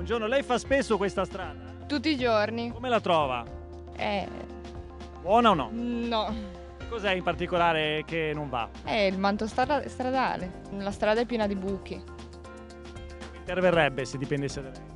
Buongiorno, lei fa spesso questa strada? Tutti i giorni. Come la trova? Eh, Buona o no? no. Cos'è in particolare che non va? È il manto stradale. La strada è piena di buchi. Interverrebbe se dipendesse da lei.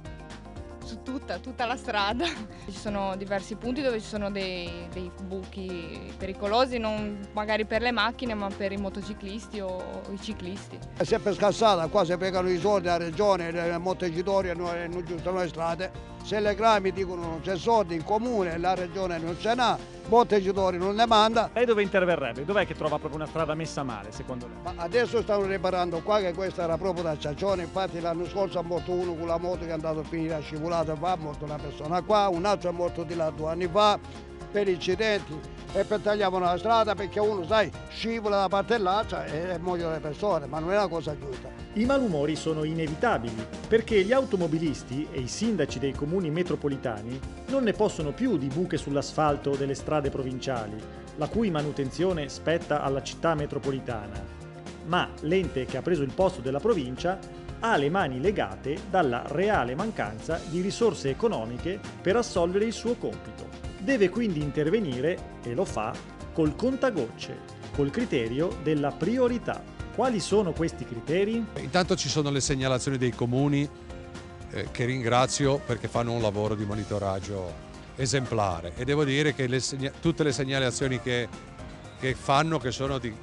Su tutta la strada. Ci sono diversi punti dove ci sono dei buchi pericolosi, non magari per le macchine, ma per i motociclisti o i ciclisti. È sempre scassata, qua si pagano i soldi alla regione, ai montaggiatori non giustano le strade. Se le grami dicono non c'è soldi in comune, la regione non ce n'ha, i montaggiatori non ne manda. Lei dove interverrebbe? Dov'è che trova proprio una strada messa male, secondo lei? Ma adesso stanno riparando qua, che questa era proprio da Ciaccione, infatti l'anno scorso è morto uno con la moto che è andato a finire a scivolato, è morto una persona qua, un altro è morto di là 2 anni fa per incidenti. E per tagliavano la strada perché uno, sai, scivola da parte e l'altra e muoiono le persone, ma non è una cosa giusta. I malumori sono inevitabili perché gli automobilisti e i sindaci dei comuni metropolitani non ne possono più di buche sull'asfalto delle strade provinciali, la cui manutenzione spetta alla città metropolitana. Ma l'ente che ha preso il posto della provincia ha le mani legate dalla reale mancanza di risorse economiche per assolvere il suo compito. Deve quindi intervenire, e lo fa, col contagocce, col criterio della priorità. Quali sono questi criteri? Intanto ci sono le segnalazioni dei comuni che ringrazio perché fanno un lavoro di monitoraggio esemplare e devo dire che tutte le segnalazioni che fanno, che sono di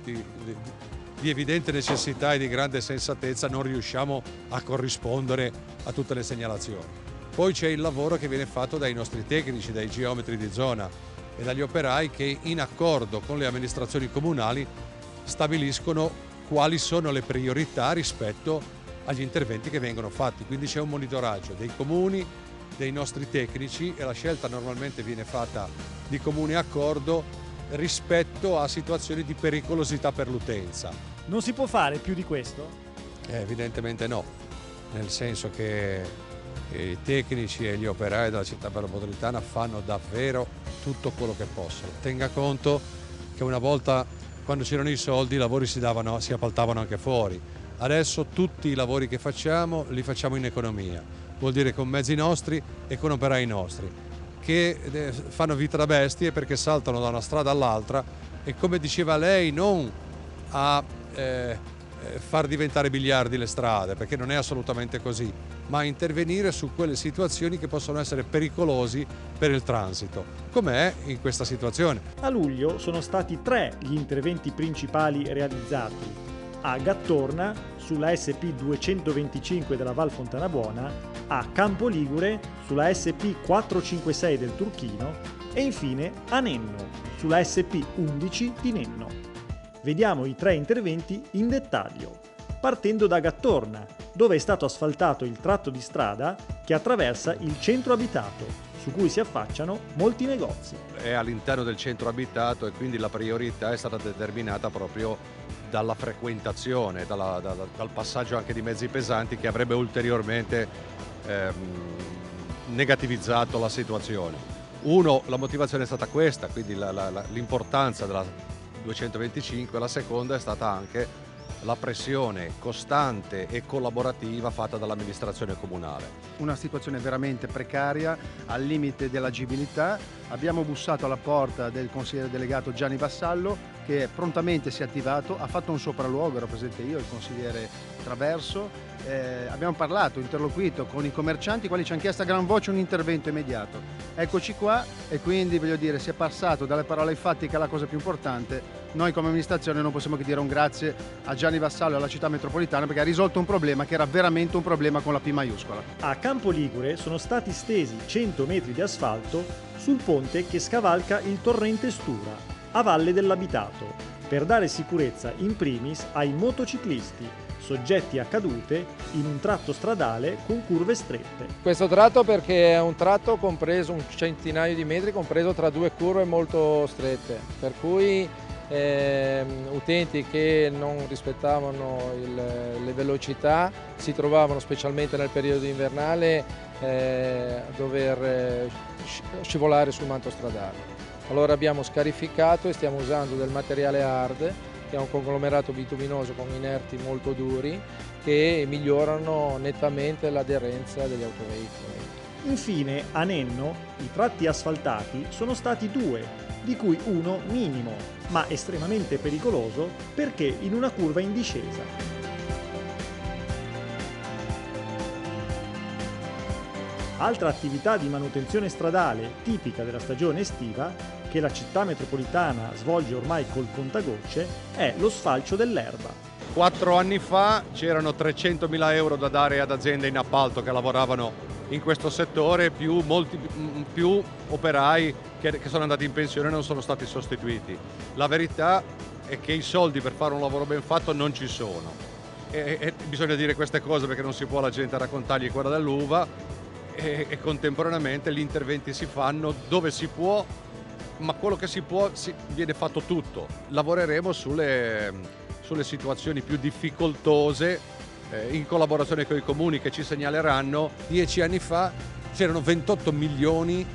evidente necessità e di grande sensatezza, non riusciamo a corrispondere a tutte le segnalazioni. Poi c'è il lavoro che viene fatto dai nostri tecnici, dai geometri di zona e dagli operai che in accordo con le amministrazioni comunali stabiliscono quali sono le priorità rispetto agli interventi che vengono fatti. Quindi c'è un monitoraggio dei comuni, dei nostri tecnici e la scelta normalmente viene fatta di comune accordo rispetto a situazioni di pericolosità per l'utenza. Non si può fare più di questo? Evidentemente no, nel senso che i tecnici e gli operai della città metropolitana fanno davvero tutto quello che possono. Tenga conto che una volta, quando c'erano i soldi, i lavori si appaltavano anche fuori. Adesso tutti i lavori che facciamo li facciamo in economia, vuol dire con mezzi nostri e con operai nostri, che fanno vita da bestie perché saltano da una strada all'altra e, come diceva lei, non a far diventare biliardi le strade, perché non è assolutamente così, ma intervenire su quelle situazioni che possono essere pericolosi per il transito, come è in questa situazione. A luglio sono stati 3 gli interventi principali realizzati: a Gattorna, sulla SP 225 della Val Fontanabuona, a Campoligure, sulla SP 456 del Turchino e infine a Nenno, sulla SP 11 di Nenno. Vediamo i 3 interventi in dettaglio, partendo da Gattorna, dove è stato asfaltato il tratto di strada che attraversa il centro abitato, su cui si affacciano molti negozi. È all'interno del centro abitato e quindi la priorità è stata determinata proprio dalla frequentazione, dal passaggio anche di mezzi pesanti che avrebbe ulteriormente negativizzato la situazione. La motivazione è stata questa, quindi l'importanza della 225, la seconda è stata anche la pressione costante e collaborativa fatta dall'amministrazione comunale. Una situazione veramente precaria, al limite dell'agibilità. Abbiamo bussato alla porta del consigliere delegato Gianni Vassallo, che prontamente si è attivato, ha fatto un sopralluogo, ero presente io, il consigliere Traverso. Abbiamo parlato, interloquito con i commercianti, i quali ci hanno chiesto a gran voce un intervento immediato. Eccoci qua e quindi voglio dire, si è passato dalle parole ai fatti, che è la cosa più importante. Noi come amministrazione non possiamo che dire un grazie a Gianni Vassallo e alla città metropolitana perché ha risolto un problema che era veramente un problema con la P maiuscola. A Campoligure sono stati stesi 100 metri di asfalto sul ponte che scavalca il torrente Stura, a valle dell'abitato, per dare sicurezza in primis ai motociclisti, soggetti a cadute in un tratto stradale con curve strette. Questo tratto perché è un tratto compreso, un centinaio di metri compreso tra 2 curve molto strette, per cui utenti che non rispettavano le velocità si trovavano, specialmente nel periodo invernale, a dover scivolare sul manto stradale. Allora abbiamo scarificato e stiamo usando del materiale hard che è un conglomerato bituminoso con inerti molto duri che migliorano nettamente l'aderenza degli autoveicoli. Infine, a Nenno, i tratti asfaltati sono stati 2, di cui uno minimo, ma estremamente pericoloso perché in una curva in discesa. Altra attività di manutenzione stradale tipica della stagione estiva, che la città metropolitana svolge ormai col contagocce, è lo sfalcio dell'erba. 4 anni fa c'erano 300.000 euro da dare ad aziende in appalto che lavoravano in questo settore, più operai che sono andati in pensione e non sono stati sostituiti. La verità è che i soldi per fare un lavoro ben fatto non ci sono. E bisogna dire queste cose perché non si può alla gente raccontargli quella dell'uva. E contemporaneamente gli interventi si fanno dove si può, ma quello che si può viene fatto tutto. Lavoreremo sulle situazioni più difficoltose in collaborazione con i comuni che ci segnaleranno. 10 anni fa c'erano 28 milioni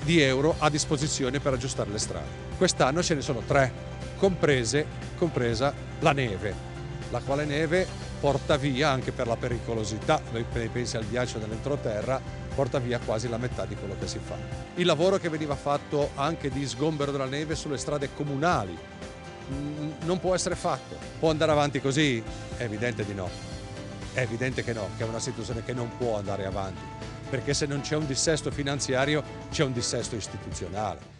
di euro a disposizione per aggiustare le strade. Quest'anno ce ne sono 3, compresa la neve, la quale neve porta via, anche per la pericolosità, pensi al ghiaccio dell'entroterra, porta via quasi la metà di quello che si fa. Il lavoro che veniva fatto anche di sgombero della neve sulle strade comunali non può essere fatto. Può andare avanti così? È evidente di no. È evidente che no, che è una situazione che non può andare avanti, perché se non c'è un dissesto finanziario c'è un dissesto istituzionale.